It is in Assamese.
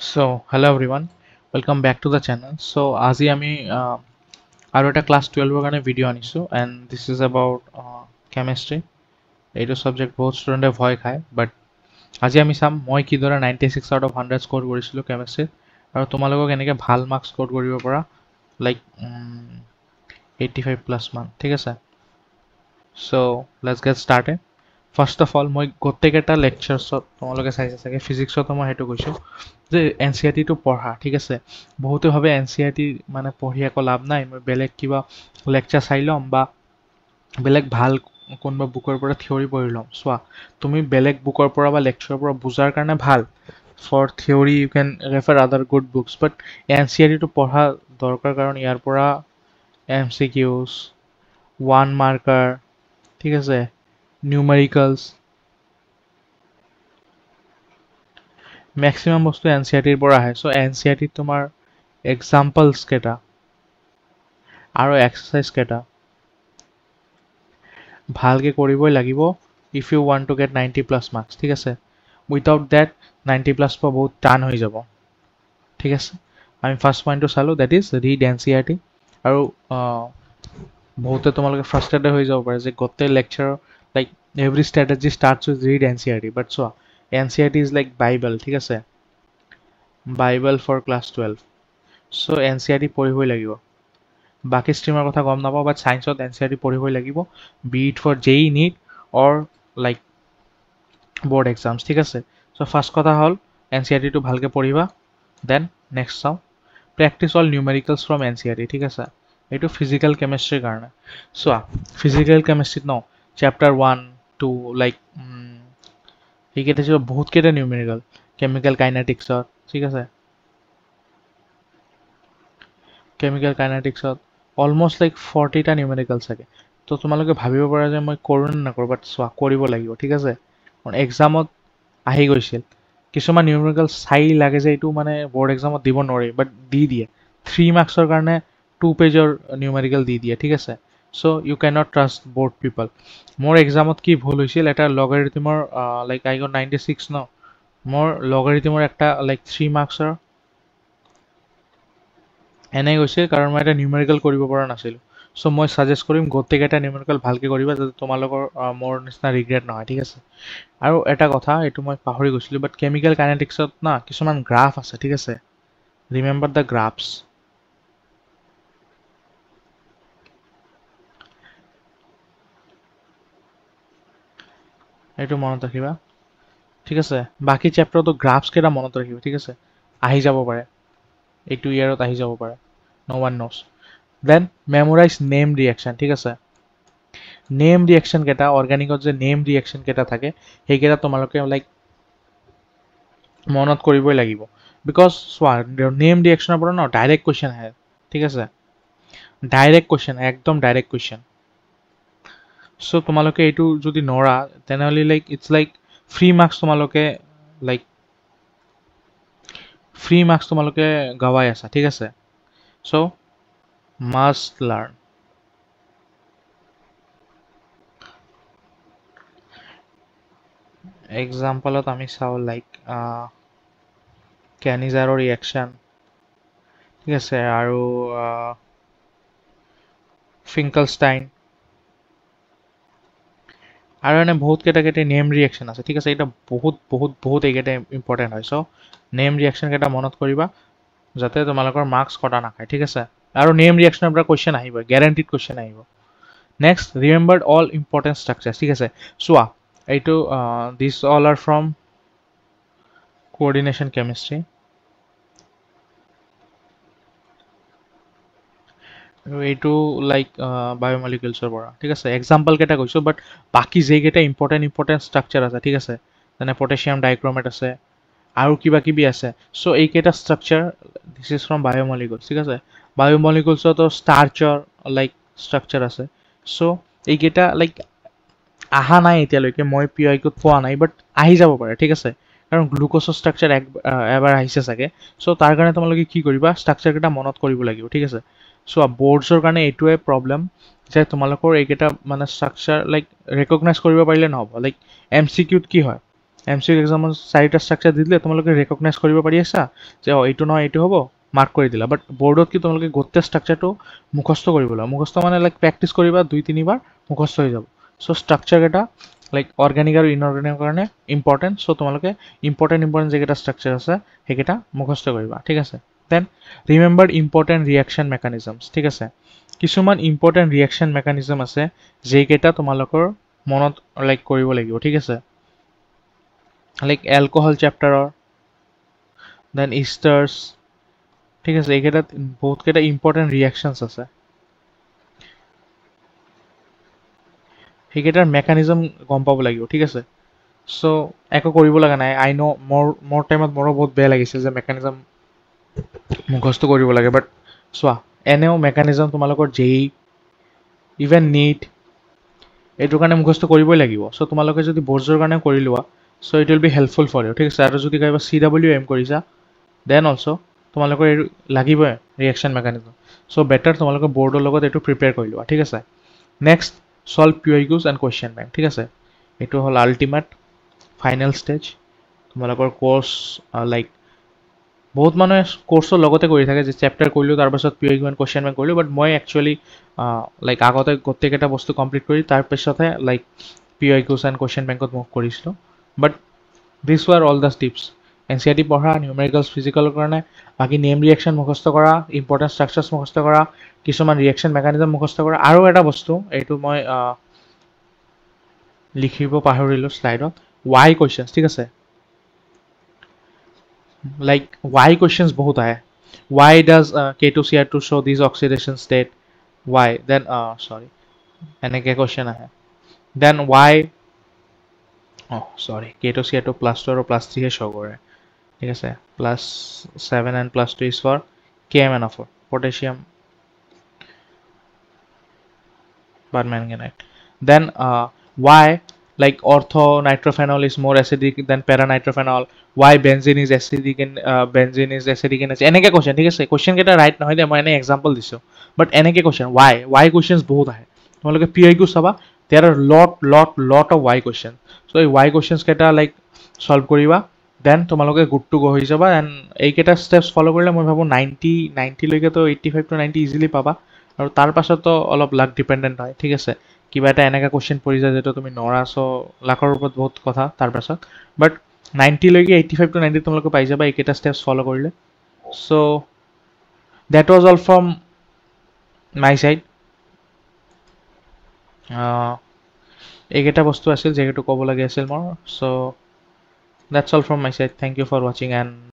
So, hello everyone, welcome back to the channel. So, আজি আমি আৰু এটা ক্লাছ 12ৰ কাৰণে ভিডিঅ' আনিছোঁ and this is about chemistry. এইটো সাবজেক্ট বহুত ষ্টুডেণ্টে ভয় খায় বাট আজি আমি চাম মই কিদৰে 96 out of 100 স্ক'ৰ কৰিছিলোঁ কেমিষ্ট্ৰিত আৰু তোমালোকক এনেকৈ ভাল মাৰ্কছ স্ক'ৰ কৰিব পৰা লাইক 85 প্লাছ মান ঠিক আছে so' let's get started first of all মই গোটেইকেইটা লেকচাৰ্ছত তোমালোকে চাইছে চাগে ফিজিক্সতো মই সেইটো কৈছোঁ যে এন চি আৰ টিটো পঢ়া ঠিক আছে বহুতে ভাবে এন চি আৰ টি মানে পঢ়ি একো লাভ নাই মই বেলেগ কিবা লেকচাৰ চাই ল'ম বা বেলেগ ভাল কোনোবা বুকৰ পৰা থিয়ৰী পঢ়ি ল'ম চোৱা তুমি বেলেগ বুকৰ পৰা বা লেকচাৰৰ পৰা বুজাৰ কাৰণে ভাল for theory you can refer other good books but N C R টিটো পঢ়া দৰকাৰ কাৰণ ইয়াৰ পৰা M C Qs one marker ঠিক আছে নিউমেৰিকেলছ মেক্সিমাম বস্তু এন চি আৰ টিৰ পৰা আহে চ' এন চি আৰ টিত তোমাৰ এক্সাম্পলছ কেইটা আৰু এক্সাৰচাইজ কেইটা ভালকৈ কৰিবই লাগিব if you want to get 90 plus marks ঠিক আছে উইথাউট ডেট 90 প্লাছ পোৱা বহুত টান হৈ যাব ঠিক আছে আমি ফাৰ্ষ্ট পইণ্টটো চালোঁ that is read N C R T আৰু বহুতে তোমালোকে ফ্ৰাষ্ট্ৰেটেড হৈ যাব পাৰে যে গোটেই লেকচাৰৰ like every strategy starts with read N C R T but চোৱা N C R T is like Bible ঠিক আছে Bible for class 12 so' N C R T পঢ়িবই লাগিব বাকী ষ্ট্ৰীমৰ কথা গম নাপাওঁ বাট ছায়েন্সত এন চি আৰ টি পঢ়িবই লাগিব বি ইট ফৰ জেই নিট অৰ লাইক বৰ্ড এক্সামছ ঠিক আছে চ' ফাৰ্ষ্ট কথা হ'ল এন চি আৰ টিটো ভালকৈ পঢ়িবা দেন নেক্সট চাওঁ practice all numericals from N C R R T আছে এইটো ফিজিকেল কেমেষ্ট্ৰিৰ কাৰণে চোৱা ফিজিকেল কেমেষ্ট্ৰিত ন চেপ্টাৰ 1 2 লাইক সেইকেইটা যে বহুতকেইটা নিউমেৰিকেল কেমিকেল কাইনেটিক্সত ঠিক আছে কেমিকেল কাইনেটিক্সত অলমষ্ট লাইক 40টা নিউমেৰিকেল চাগে তো তোমালোকে ভাবিব পাৰা যে মই কৰোঁ নে নকৰোঁ বাট চোৱা কৰিব লাগিব ঠিক আছে কাৰণ এক্সামত আহি গৈছিল কিছুমান নিউমেৰিকেল চাই লাগে যে এইটো মানে বৰ্ড এক্সামত দিব নোৱাৰি বাট দি দিয়ে 3 মাৰ্কছৰ কাৰণে 2 পেজৰ নিউমেৰিকেল দি দিয়ে ঠিক আছে so' you can not trust board people মোৰ এক্সামত কি ভুল হৈছিল এটা লগাৰিথমৰ লাইক আই গট 96 ন মোৰ লগাৰিথমৰ একটা লাইক 3 মাৰ্কছৰ এনে গৈছে কাৰণ মই এটা নিউমেৰিকেল কৰিব পৰা নাছিলোঁ চ' মই ছাজেষ্ট কৰিম গোটেইকেইটা নিউমেৰিকেল ভালকৈ কৰিবা যাতে তোমালোকৰ মোৰ নিচিনা ৰিগ্ৰেট নহয় ঠিক আছে আৰু এটা কথা এইটো মই পাহৰি গৈছিলোঁ বাট কেমিকেল কাইনেটিক্সত না কিছুমান গ্ৰাফ আছে ঠিক আছে ৰিমেম্বাৰ দ্য গ্ৰাফছ এইটো মনত ৰাখিবা ঠিক আছে বাকী চেপ্টাৰটো গ্ৰাফছ কেইটা মনত ৰাখিবা ঠিক আছে আহি যাব পাৰে এইটো ইয়াৰত আহি যাব পাৰে no one knows then memorize name reaction ঠিক আছে নেম ৰিয়েকশ্যন কেইটা অৰ্গেনিকত যে নেম ৰিয়েকশ্যন কেইটা থাকে সেইকেইটা তোমালোকে লাইক মনত কৰিবই লাগিব বিকজ চোৱা নেম ৰিয়েকশ্যনৰ পৰা ন ডাইৰেক্ট কুৱেশ্যন আহে ঠিক আছে ডাইৰেক্ট কুৱেশ্যন একদম ডাইৰেক্ট কুৱেশ্যন চ' তোমালোকে এইটো যদি নৰা তেনেহ'লে like it's like free marks তোমালোকে লাইক ফ্ৰী মাৰ্কছ তোমালোকে গাৱাই আছা ঠিক আছে চ' মাষ্ট লাৰ্ণ এক্সাম্পলত আমি চাওঁ লাইক কেনিজাৰৰ ৰিয়েকশ্যন ঠিক আছে আৰু ফিংকলষ্টাইন আৰু এনে বহুত কেইটা নেম ৰিয়েকশ্যন আছে ঠিক আছে এটা বহুত এইকেইটা ইম্পৰ্টেণ্ট হয় চ' নেম ৰিয়েকশ্যন কেইটা মনত কৰিবা যাতে তোমালোকৰ মাৰ্কছ কটা নাখায় ঠিক আছে আৰু নেম ৰিয়েকশ্যনৰ পৰা কুৱেশ্যন আহিব গেৰাণ্টিড কুৱেশ্যন আহিব next remember all important structure ঠিক আছে চোৱা এইটো this all are from coordination chemistry আৰু এইটো লাইক বায়'মলিকুলছৰ পৰা ঠিক আছে এক্সাম্পল কেইটা কৈছোঁ বাট বাকী যেইকেইটা ইম্পৰ্টেণ্ট ষ্ট্ৰাকচাৰ আছে ঠিক আছে যেনে পটেছিয়াম ডাইক্ৰমেট আছে আৰু কিবা কিবি আছে চ' এইকেইটা ষ্ট্ৰাকচাৰ দিছ ইজ ফ্ৰম বায়'মলিকুলছ ঠিক আছে বায়'মলিকুলছতো ষ্টাৰ্চৰ লাইক ষ্ট্ৰাকচাৰ আছে চ' এইকেইটা লাইক অহা নাই এতিয়ালৈকে মই পি আই কিউত পোৱা নাই বাট আহি যাব পাৰে ঠিক আছে কাৰণ গ্লুক'জৰ ষ্ট্ৰাকচাৰ এবাৰ আহিছে চাগে চ' তাৰ কাৰণে তোমালোকে কি কৰিবা ষ্ট্ৰাকচাৰকেইটা মনত কৰিব লাগিব ঠিক আছে চোৱা বৰ্ডছৰ কাৰণে এইটোৱে প্ৰব্লেম যে তোমালোকৰ এইকেইটা মানে ষ্ট্ৰাকচাৰ লাইক ৰেকগনাইজ কৰিব পাৰিলে নহ'ব লাইক এম চি কিউত কি হয় MCQ এক্সামত 4টা ষ্ট্ৰাকচাৰ দি দিলে তোমালোকে ৰেকগনাইজ কৰিব পাৰি আছা যে এইটো নহয় এইটো হ'ব, মাৰ্ক কৰি দিলা। বাট বৰ্ডত কি তোমালোকে গোটেই ষ্ট্ৰাকচাৰটো মুখস্থ কৰিব লাগিব। মুখস্থ মানে লাইক প্ৰেক্টিছ কৰিবা 2-3 বাৰ, মুখস্থ হৈ যাব। চ' ষ্ট্ৰাকচাৰকেইটা লাইক অৰ্গেনিক আৰু ইনঅৰ্গেনিকৰ কাৰণে ইম্পৰ্টেণ্ট। চ' তোমালোকে ইম্পৰ্টেণ্ট যিকেইটা ষ্ট্ৰাকচাৰ আছে সেইকেইটা মুখস্থ কৰিবা, ঠিক আছে। দেন ৰিমেম্বাৰ ইম্পৰ্টেণ্ট ৰিয়েকশ্যন মেকানিজমছ, ঠিক আছে। কিছুমান ইম্পৰ্টেণ্ট ৰিয়েকশ্যন মেকানিজম আছে যিকেইটা তোমালোকৰ মনত লাইক কৰিব লাগিব, ঠিক আছে। লাইক এলকহল চেপ্টাৰৰ, দেন ইষ্টাৰ্ছ, ঠিক আছে। এইকেইটাত বহুতকেইটা ইম্পৰ্টেণ্ট ৰিয়েকশ্যনছ আছে, সেইকেইটাৰ মেকানিজম গম পাব লাগিব, ঠিক আছে। চ' একো কৰিব লগা নাই। আই ন' মোৰ টাইমত মোৰো বহুত বেয়া লাগিছিল যে মেকানিজম মুখস্থ কৰিব লাগে। বাট চোৱা, এনেও মেকানিজম তোমালোকৰ JEE, ইভেন NEET, এইটোৰ কাৰণে মুখস্থ কৰিবই লাগিব। চ' তোমালোকে যদি বৰ্ডছৰ কাৰণে কৰি লোৱা, so' it will be helpful for you, ঠিক আছে। আৰু যদি কিবা CWM কৰিছা, দেন অলছ' তোমালোকৰ এইটো লাগিবই ৰিয়েকশ্যন মেকানিজম। চ' বেটাৰ তোমালোকে বৰ্ডৰ লগত এইটো প্ৰিপেয়াৰ কৰি লোৱা, ঠিক আছে। Next, solve PYQs and question bank, ঠিক আছে। এইটো হ'ল আল্টিমেট ফাইনেল ষ্টেজ তোমালোকৰ কোৰ্চ। লাইক বহুত মানুহে কোৰ্চৰ লগতে কৰি থাকে যে চেপ্টাৰ কৰিলোঁ তাৰপাছত PYQ এণ্ড কুৱেশ্যন বেংক কৰিলোঁ। বাট মই একচুৱেলি লাইক আগতে গোটেইকেইটা বস্তু কমপ্লিট কৰি তাৰপিছতহে লাইক PYQs এণ্ড কুৱেশ্যন বেংকত মুভ কৰিছিলোঁ। বাট দিছ war all the tips. NCERT পঢ়া, নিউমেৰিকেলছ ফিজিকেলৰ কাৰণে, বাকী নেম ৰিয়েকশ্যন মুখস্থ কৰা, ইম্পৰ্টেণ্ট ষ্ট্ৰাকচাৰ্ছ মুখস্থ কৰা, কিছুমান ৰিয়েকশ্যন মেকানিজম মুখস্থ কৰা। আৰু এটা বস্তু, এইটো মই লিখিব পাহৰিলোঁ শ্লাইডত, ৱাই কুৱেশ্যনছ, ঠিক আছে। লাইক ৱাই কুৱেশ্যনছ বহুত আহে। Why does K2CR2 show these oxidation state? Why? Then, sorry, এনেকৈ কুৱেশ্যন আহে। Then why? Sorry, K2CR2 +2 আৰু +3 হে শ্ব' কৰে, ঠিক আছে। +7 and +2 is for KMnO4, potassium permanganate. Then why like ortho nitrophenol is more acidic than paranitrophenol? Why benzene is acidic in benzene is acidic in এনেকে question, ঠিক আছে। question কেইটা ৰাইট নহয় দে, মই এনে এক্সাম্পল দিছোঁ। বাট এনেকে question, why questions বহুত আহে। তোমালোকে PYQ চাবা, there are lot of why questions. so এই why questions কেইটা লাইক সলভ কৰিবা, দেন তোমালোকে গুড টু গো হৈ যাবা। এণ্ড এইকেইটা ষ্টেপছ ফ'ল' কৰিলে মই ভাবোঁ 90 লৈকেতো 85 to 90 ইজিলি পাবা। আৰু তাৰ পাছতো অলপ লাক ডিপেণ্ডেণ্ট হয়, ঠিক আছে। কিবা এটা এনেকুৱা কুৱেশ্যন পৰি যায় যিটো তুমি নৰা, চ' লাকৰ ওপৰত বহুত কথা তাৰ পাছত। বাট 90 লৈকে 85 to 90 তোমালোকে পাই যাবা এইকেইটা ষ্টেপছ ফ'ল' কৰিলে। So' that was all from my side. এইকেইটা বস্তু আছিল যিহেতু ক'ব লাগে আছিল মোৰ। So' that's all from my side. Thank you for ৱাচিং এণ্ড